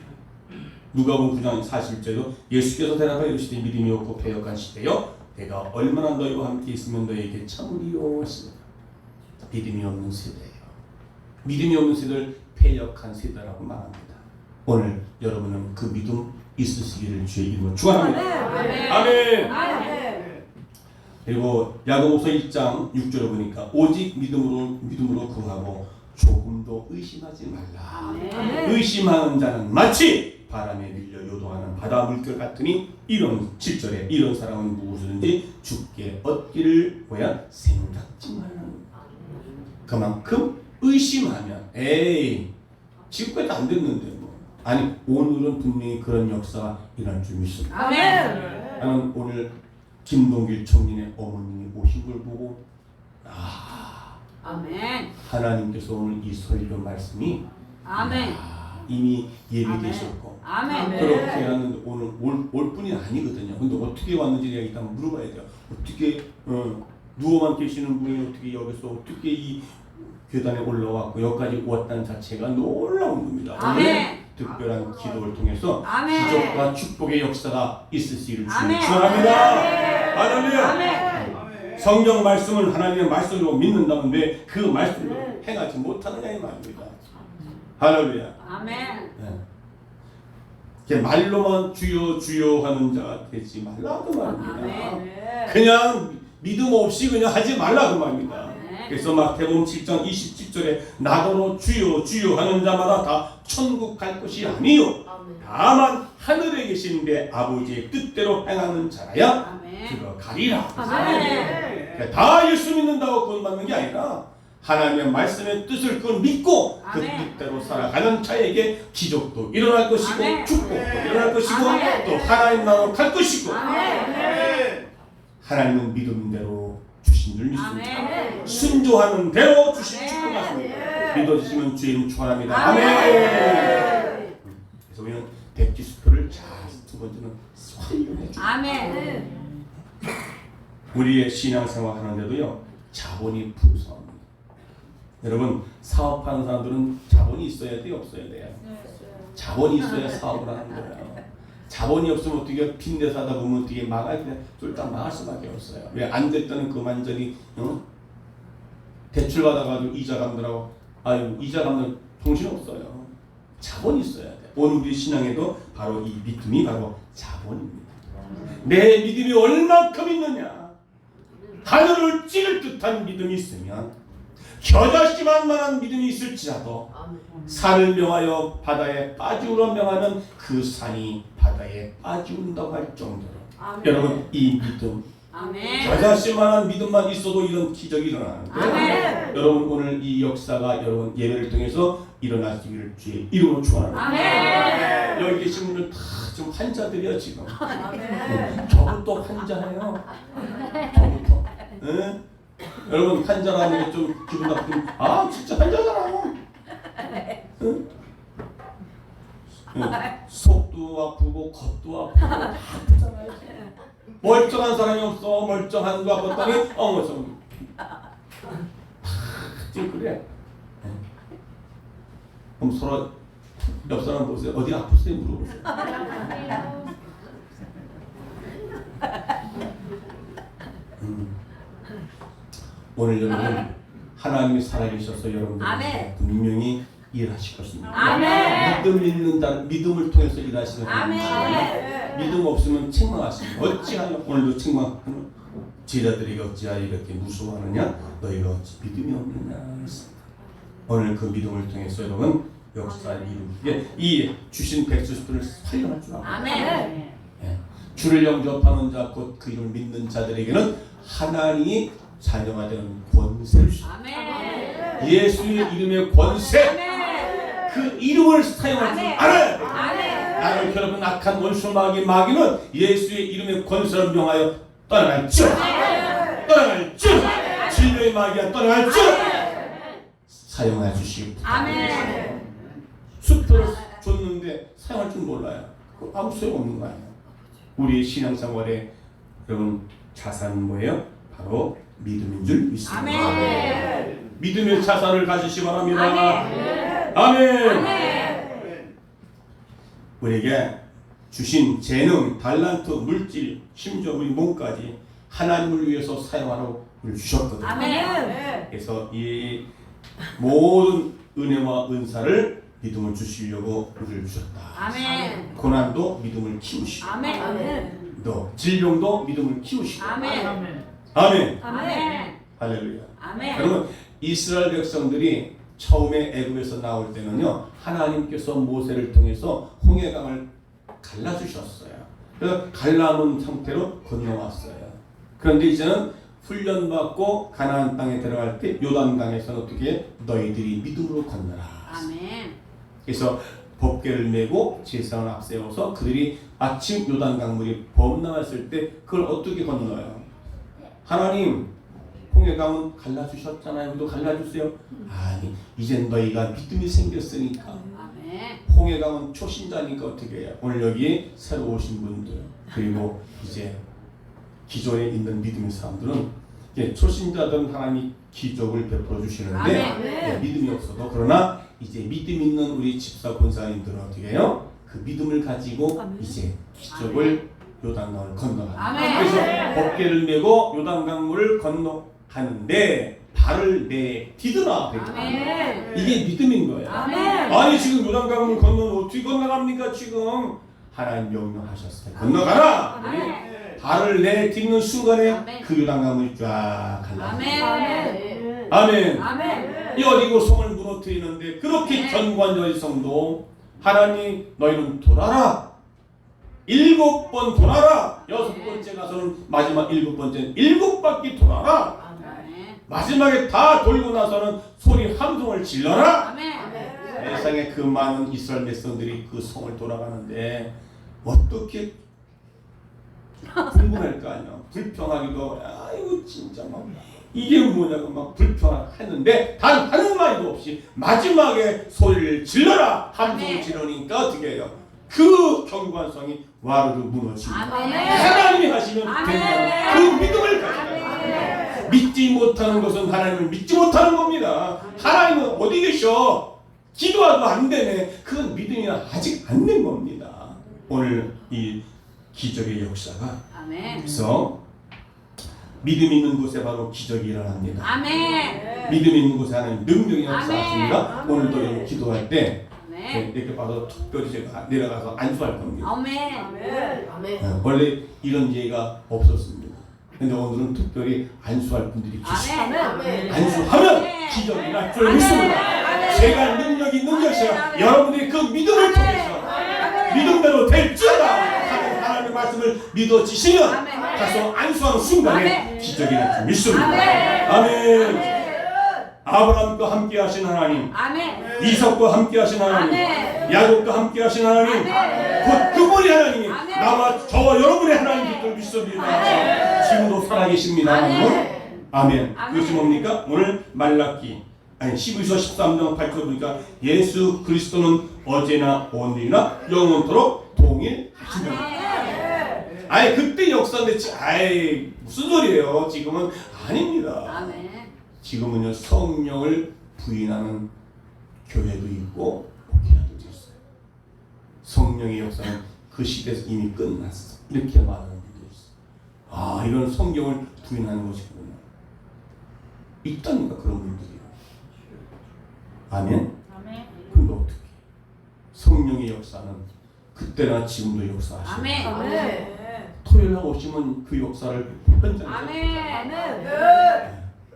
누가복음 9장 41절에도 예수께서 대답하여 이르시되 믿음이 없고 패역한 시대여 내가 얼마나 너희와 함께 있으면 너희에게 참으리요 하시니라. 믿음이 없는 세대예요. 믿음이 없는 세대를 패역한 세대라고 말합니다. 오늘 여러분은 그 믿음 있으시기를 주의 이름으로 축원합니다. 아멘. 아멘. 그리고 야고보서 1장 6절을 보니까 오직 믿음으로 구하고 조금도 의심하지 말라. 아멘. 의심하는 자는 마치 바람에 밀려 요동하는 바다 물결 같으니 이런 7절에 이런 사람은 무엇이든지 죽게 얻기를 생각지 말라는. 그만큼 의심하면 에이 지금까지 안 됐는데 뭐 아니 오늘은 분명히 그런 역사가 일어날 줄 믿습니다. 아멘. 나는 오늘 김동길 청년의 어머님이 오신 걸 보고 아멘. 하나님께서 오늘 이 설교 말씀이 아멘. 이미 예비되셨고 아멘. 그렇게 하는데 오늘 올 뿐이 아니거든요. 근데 어떻게 왔는지 내가 일단 물어봐야 돼요. 어떻게 누워만 계시는 분이 어떻게 여기서 어떻게 이 교단에 올라왔고 여기까지 왔다는 자체가 놀라운 겁니다. 아멘. 오늘 특별한 기도를 통해서 아멘. 기적과 축복의 역사가 있으시기를 아멘. 축원합니다. 아멘. 할렐루야. 아멘. 성경 말씀을 하나님의 말씀으로 믿는다면 왜 그 말씀을 행하지 못하느냐 이 말입니다. 할렐루야. 아멘. 네. 말로만 주여 주여 하는 자가 되지 말라 그 말입니다. 아멘. 그냥 믿음 없이 그냥 하지 말라 그 말입니다. 아멘. 그래서 마태복음 7장 27절에 나더러 주여 주여 하는 자마다 다 천국 갈 것이 아니요 다만 하늘에 계신 내 아버지의 뜻대로 행하는 자라야 아멘. 들어가리라. 아멘. 그러니까 다 예수 믿는다고 구원받는 게 아니라 하나님의 말씀의 뜻을 그걸 믿고 그 아멘. 뜻대로 살아가는 자에게 기적도 일어날 것이고 아멘. 축복도 일어날 것이고 아멘. 또 하나님 나라로 갈 것이고 아멘. 하나님은 믿음대로 주신 줄 믿습니다. 아멘. 순종하는 대로 주신 아멘. 축복하십니다. 믿어주시면 주의 이름 축원합니다. 아멘. 아멘. 그래서 우리는 백지수표를 잘 두 번째는 활용해 주. 아멘. 우리의 신앙생활 하는데도요 자본이 풍성합니다. 여러분 사업하는 사람들은 자본이 있어야 돼요, 없어야 돼요? 자본이 있어야 사업을 하는 거예요. 자본이 없으면 어떻게 빚내서 하다 보면 어떻게 쫄딱 망할 수밖에 없어요. 왜 안 됐다는 그만저리 대출 받아가지고 이자 갚느라고 이자 갚는 정신 없어요. 자본이 있어야 돼. 오늘 우리 신앙에도 바로 이 믿음이 바로 자본입니다. 내 믿음이 얼만큼 있느냐? 하늘을 찌를 듯한 믿음이 있으면 겨자씨만 만한 믿음이 있을지라도 산을 명하여 바다에 빠지우라 명하면 그 산이 바다에 빠지운다고 할 정도로 여러분 이 믿음 아멘. 자자씨만한 믿음만 있어도 이런 기적이 일어나는데 아멘. 여러분 오늘 이 역사가 여러분 예배를 통해서 일어나시기를 주의 이름으로 축원합니다. 아멘. 여기 계신 분들 다 좀 환자들이야 지금. 아멘. 저부터 환자예요. 저부터. 응? 여러분 환자라는 게 좀 기분 나쁘면 아 진짜 환자잖아. 응? 응. 속도 아프고 겉도 아프고 다 아프잖아요. 멀쩡한 사람이 없어. 멀쩡한 거 아팠더니 어머서 지금 그래. 그럼 서로 옆 사람 보세요. 어디 아프세요? 물어보세요. 오늘 여러분 하나님이 살아계셔서 여러분들 아멘. 분명히 일하실 것입니다. 아멘. 믿음 믿는다는 믿음을 통해서 일하시는 아멘. 믿음 없으면 책망하십니다. 어찌하여 오늘도 책망하는 제자들에게 어찌하여 이렇게 무서워하느냐? 너희가 어찌 믿음이 없느냐 했습니다. 오늘 그 믿음을 통해서 여러분 역사를 이루게 이 주신 백수들을 살려할 줄 압니다. 아멘. 예. 주를 영접하는 자 곧 그 이름을 믿는 자들에게는 하나님이 자녀가 되는 권세를 주십니다. 아멘. 예수의 이름의 권세 아멘. 그 이름을 사용할 줄 알아야 돼요. 아멘. 나를 괴롭힌 악한 원수 마귀는 예수의 이름의 권세를 명하여 떠나갈지어 떠나갈지어 진료의 마귀가 떠나갈지어 사용해 주시기 부탁드립니다. 아멘. 수표를 줬는데 사용할 줄 몰라요. 그거 아무 소용없는 거 아니에요. 우리의 신앙생활에 여러분 자산은 뭐예요? 바로 믿음인 줄 믿습니다. 아멘. 믿음의 자산을 가지시기 바랍니다. 아멘. 아멘. 아멘. 우리에게 주신 재능, 달란트, 물질, 심지어 우리 몸까지 하나님을 위해서 사용하라고 우리를 주셨거든요. 아멘. 그래서 이 모든 은혜와 은사를 믿음을 주시려고 우리를 주셨다. 아멘. 고난도 믿음을 키우시고 아멘. 또 질병도 믿음을 키우시고 아멘. 아멘. 아멘. 할렐루야. 아멘. 여러분 이스라엘 백성들이 처음에 애굽에서 나올 때는요 하나님께서 모세를 통해서 홍해강을 갈라주셨어요. 그래서 갈라놓은 상태로 건너왔어요. 그런데 이제는 훈련받고 가나안 땅에 들어갈 때 요단강에서는 어떻게 너희들이 믿음으로 건너라. 아멘. 그래서 법궤를 메고 제사장을 앞세워서 그들이 아침 요단강 물이 범람했을 때 그걸 어떻게 건너요? 하나님 홍해강은 갈라주셨잖아요. 우리도 갈라주세요. 아니 이젠 너희가 믿음이 생겼으니까 아멘. 홍해강은 초신자니까 어떻게 해요? 오늘 여기 새로 오신 분들 그리고 이제 기존에 있는 믿음의 사람들은 초신자들은 하나님이 기적을 베풀어 주시는데 아멘. 믿음이 없어도 그러나 이제 믿음 있는 우리 집사 권사님들은 어떻게 해요? 그 믿음을 가지고 이제 기적을 요단강을 건너가는 아멘. 그래서 법궤를 메고 요단강물을 건너가는데 발을 디드나 아멘. 이게 믿음인 거예요. 아멘. 아니 지금 요단강물 건너면 어떻게 건너갑니까 지금? 하나님 명령하셨어요. 건너가라. 아멘. 발을 내딛는 순간에 아멘. 그 요단강물이 쫙 갈라. 아멘. 아멘. 아멘. 여리고 성을 무너뜨리는데 그렇게 견고한 여리성도 하나님 너희는 돌아라. 7번 돌아라. 6번째 가서는 마지막 7번째는 7바퀴 돌아라. 아멘. 마지막에 다 돌고 나서는 소리 함성을 질러라. 아멘. 세상에 그 많은 이스라엘 백성들이 그 성을 돌아가는데 어떻게 궁금할 거 아니야. 불평하기도 아이고 진짜 막 이게 뭐냐고 막 불평했는데 단 한 마디도 없이 마지막에 소리를 질러라 함성을 아멘. 지르니까 어떻게 해요? 그 경관성이 와르르 무너집니다. 아멘. 하나님이 하시면 아멘. 된다는 그 믿음을 가지고 아멘. 믿지 못하는 것은 하나님을 믿지 못하는 겁니다. 하나님은 어디 계셔? 기도해도 안 되네. 그건 믿음이 아직 안 된 겁니다. 오늘 이 기적의 역사가 아멘. 그래서 믿음 있는 곳에 바로 기적이 일어납니다. 아멘. 믿음 있는 곳에 하나님 능력이 역사하십니다. 아멘. 오늘도 여러분 기도할 때 아멘. 이렇게 봐서 특별히 제가 내려가서 안수할 겁니다. 아멘. 원래 이런 예가 없었습니다. 근데 오늘은 특별히 안수할 분들이 계시죠. 아멘. 안수하면 아멘. 기적이 날 줄 아멘. 믿습니다. 아멘. 제가 능력이 있는 것이요 아멘. 여러분들이 그 믿음을 통해서 아멘. 믿음대로 될지어다 하는 하나님의 말씀을 믿어지시면 아멘. 가서 안수하는 순간에 아멘. 기적이 날 줄 믿습니다. 아멘. 아멘. 아브라함과 함께 하신 하나님, 아멘. 이삭과 함께 하신 하나님, 아멘. 야곱과 함께 하신 하나님, 아멘. 곧 그분이 하나님이 아멘. 나와 저와 여러분의 하나님께 믿습니다. 아멘. 지금도 살아계십니다. 아멘. 아멘. 아멘. 그것이 뭡니까? 오늘 말라기 12서 13장 8절 보니까 예수 그리스도는 어제나 오늘이나 영원토록 동일하시다. 아예 그때 역사인데 아예 무슨 소리예요? 지금은 아닙니다. 아멘. 지금은요 성령을 부인하는 교회도 있고 목회자도 있어요. 성령의 역사는 그 시대에서 이미 끝났어. 이렇게 말하는 분도 있어요. 아 이런 성경을 부인하는 것이구나. 있다니까 그런 분들이. 아멘. 아멘. 근데 어떻게? 성령의 역사는 그때나 지금도 역사하시는. 아멘. 아멘. 토요일 날 오시면 그 역사를 현장에서. 아멘.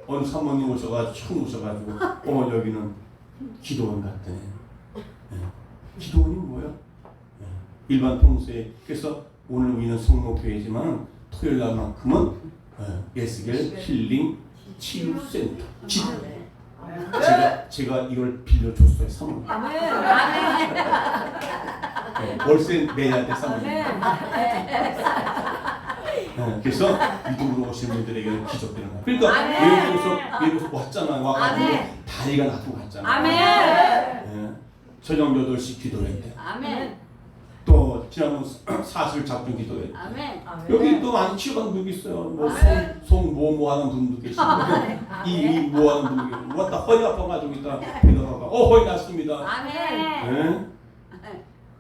어느 사모님 오셔가지고 처음 오셔가지고 여기는 기도원 같더니 기도원이 뭐야? 일반 평소에 그래서 오늘 우리는 성모교회지만 토요일 날만큼은 예스겔 힐링 치유센터 제가 이걸 빌려줬어요 사모님. 월세 내야 돼 사모님. 그래서 믿음으로 오시는 분들에게는 기적되는 거야. 그러니까 예를 들어서 왔잖아. 와가지고 다리가 나쁘고 갔잖아. 아멘. 저녁 8시 기도했대. 아멘. 또 지난번 사실 작전 기도했대. 아멘. 여기 또 많이 치유받는 분도 있어요. 뭐송뭐 하는 분도 계시고 이뭐 하는 분도 계시고 왔다 허리 아파가지고 있다 기도하다가 허리 났습니다. 아멘.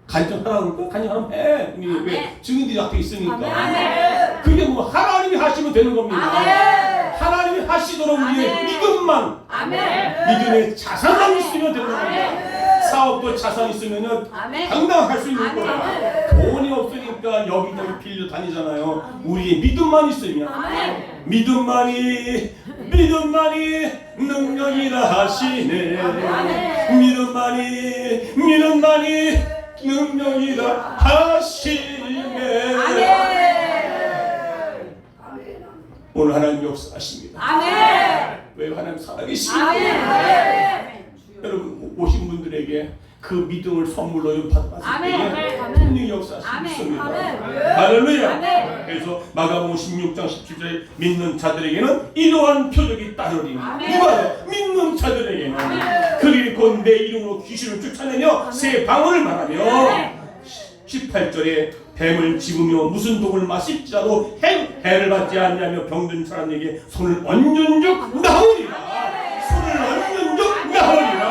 간증하라고 그럴까? 간증하면 해. 왜? 증인들이 앞에 있으니까. 아멘. 그게 뭐 하나님이 하시면 되는 겁니다. 아멘. 하나님이 하시도록 우리의 아멘. 믿음만, 아멘. 믿음의 자산만 있으면 되는 겁니다. 아멘. 사업도 자산 있으면 아멘. 당당히 할 수 있는 아멘. 거예요. 돈이 없으니까 여기저기 빌려 다니잖아요. 우리의 믿음만 있으면 아멘. 믿음만이 능력이라 하시네. 아멘. 믿음만이 능력이라 하시네. 아멘. 오늘 하나님 역사하십니다. 아멘. 왜 하나님 살아계십니까? 아멘. 여러분 오신 분들에게 그 믿음을 선물로 받았을 아멘. 때에 아멘. 분명히 역사하실 수 아멘. 있습니다. 아멘. 할렐루야. 아멘. 그래서 마가복음 16장 17절에 믿는 자들에게는 이러한 표적이 따르리. 아멘. 누가요? 믿는 자들에게는 아멘. 그들이 곧 내 이름으로 귀신을 쫓아내며 새 방언을 말하며 아멘. 18절에 뱀을 집으며 무슨 독을 마실지라도 해를 받지 않냐며 병든 사람에게 손을 얹은즉 나으리라. 손을 얹은즉 나으리라.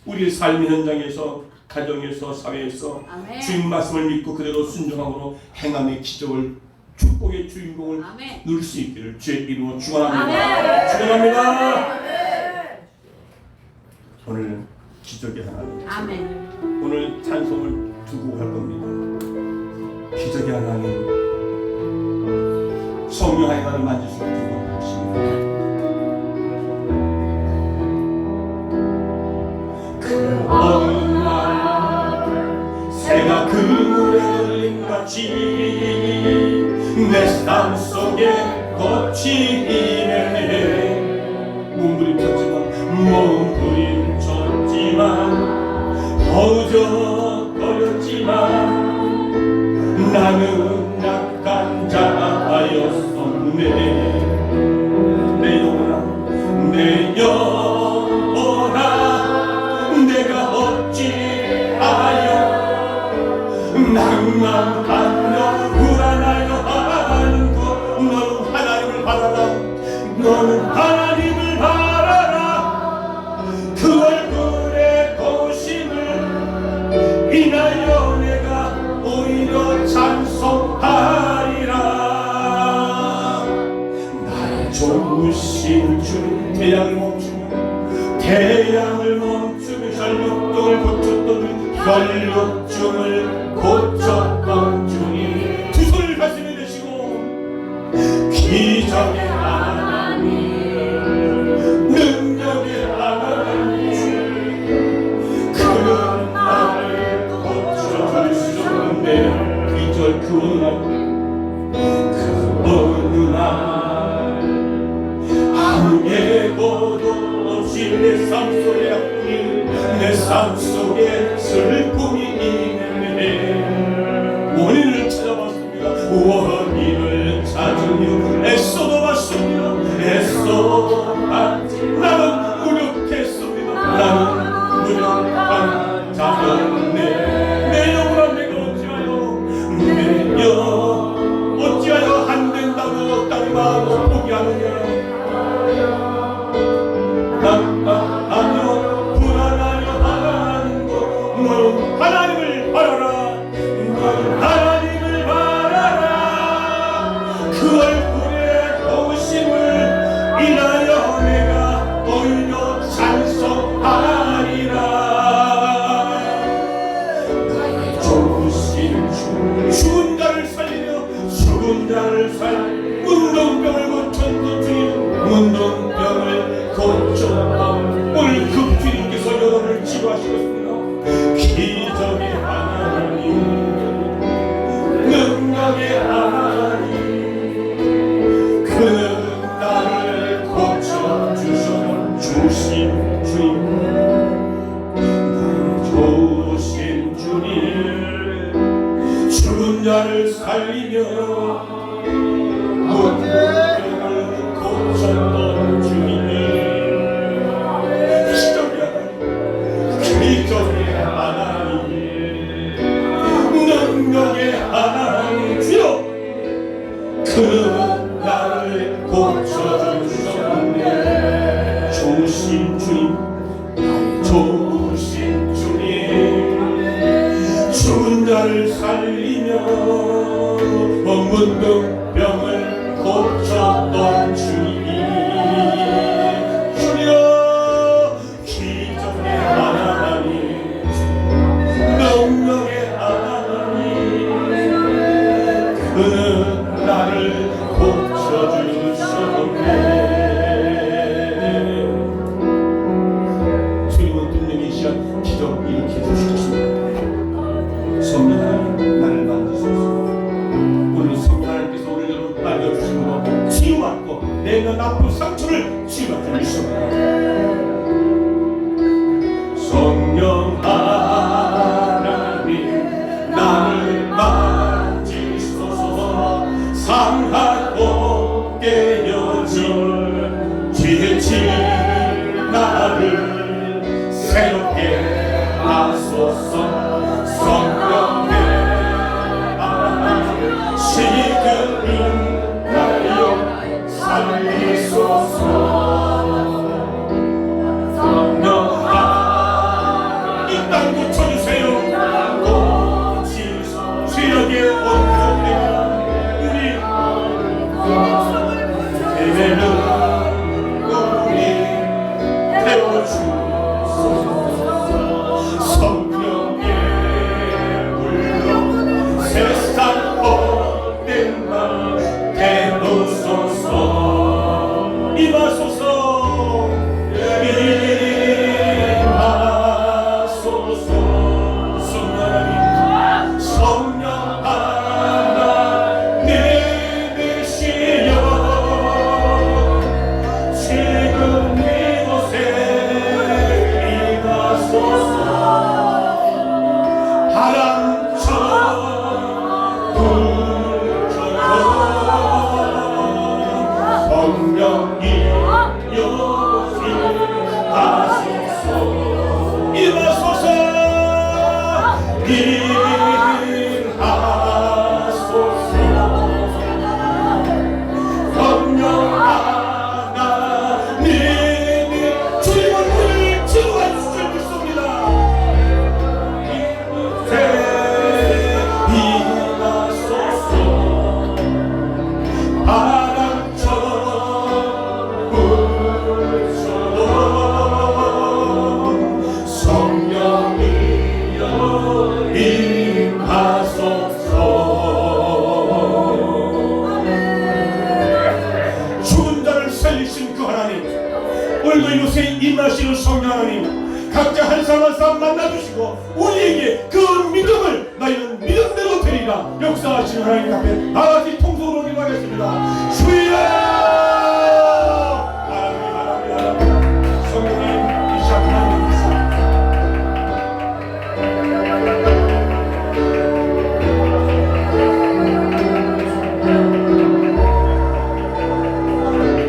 우리의 삶의 현장에서 가정에서 사회에서 아멘. 주님 말씀을 믿고 그대로 순종함으로 행함의 기적을 축복의 주인공을 아멘. 누릴 수 있기를 주의 이름으로 축원합니다. 아멘. 축원합니다. 오늘 기적의 하나님. 아멘. 오늘 찬송을 두고 할 겁니다. 기적의 하나님, 성령의 나를 만질 수 있도록 하십니다. 그 어느 날 새가 그물에 걸린 같이 내 삶 속에 거치네. 몸부림쳤지만 허우적거렸지만 나는 약한 자였었네. 내 영혼아 내가 어찌하여 낭만하며 불안하여 하는 것. 너는 하나님을 바라라. 너는 하나님을 바라라. 그 얼굴의 고심을 인하여 내가 오히려 찬송하리라. 나의 좋으신 주 태양을 멈추며 혈육종을 고쳤던 혈육종을 고쳤던 주님 두 손을 가슴에 대시고 기적의 하나님 능력의 하나님 그는 나를 고쳐주셨네. 예고도 없이 내 삶 속에 아픔이 내 삶 속에 슬픔이 있네. 원인을 찾아봤습니다. 원인을 찾으며 애써도 봤습니다. 애써 나는 무력했습니다. 나는 무력한 자였네. 내 영혼아 내가 어찌하여 안 된다고 땅의 마음을 포기하느냐. 아니요 불안하려 하는 것 너는 하나님을 바라라. 너는 하나님을 바라라. 그 얼굴의 도심을 인하여 내가 오히려 찬송하리라. 나의 좋으신 주 죽은 자를 살리며 죽은 자를 문둥병을 고쳤던 주님 문둥병을 고쳤던 오늘 그 주님께서 여러분을 치료하시겠습니다. 기적의 하나님 능력의 하나님 그는 나를 고쳐주시는 주신 주님 나의 좋으신 주님 죽은 자를 살리며 문둥병을 고쳤던 주님 기적의 하나님 능력의 하나님 주여 그는 나를 고쳐주셨네. 좋으신 주님 좋으신 주님 죽은 자를 살리며 문둥병을 고쳤던 주님 주여 기적의 하나님 능력의 하나님 그는 나를 고쳐주셨네. 주님은 분명히 이 시간 기적 일으켜 주시겠습니다. 성령 하나님 나를 만드소서. 오늘 성령 하나님께서 오늘 여러분 만져주심으로 치유받고 내면 아픈 상처를 치유받게 주십니다. 성령 하나님 나를 만지소서. 상하고 깨어진 죄질 나를 새롭게 하소서. 성령의 하나님 지금 나를 살리소서. 성령 하나님 이 땅 고쳐주세요. 고치소서. 지역의 원수되면 우리 예배는 우리 태워주소서. 성령의 불로 세상 헛된 말 태우소서. 임하소서. 임하소서. 성령 하나님이시여 지금 이곳에 임하소서. 바람처럼 불켜요. 성령이 여기 하소서. 임하소서. 임하소서. 성령 하나님이 주님은 우리를 치유해 주실 것입니다. 임하소서. 바람처럼 불쳐도 성령이여 임하소서. 죽은 자를 살리신 그 하나님 오늘도 이곳에 임하시는 성령 하나님 각자 한 사람 한 사람 만나주시고 우리에게 그 믿음을 너희는 믿음대로 드리라. 역사하시는 하나님 앞에 나같이 통성으로 기도하겠습니다. 주여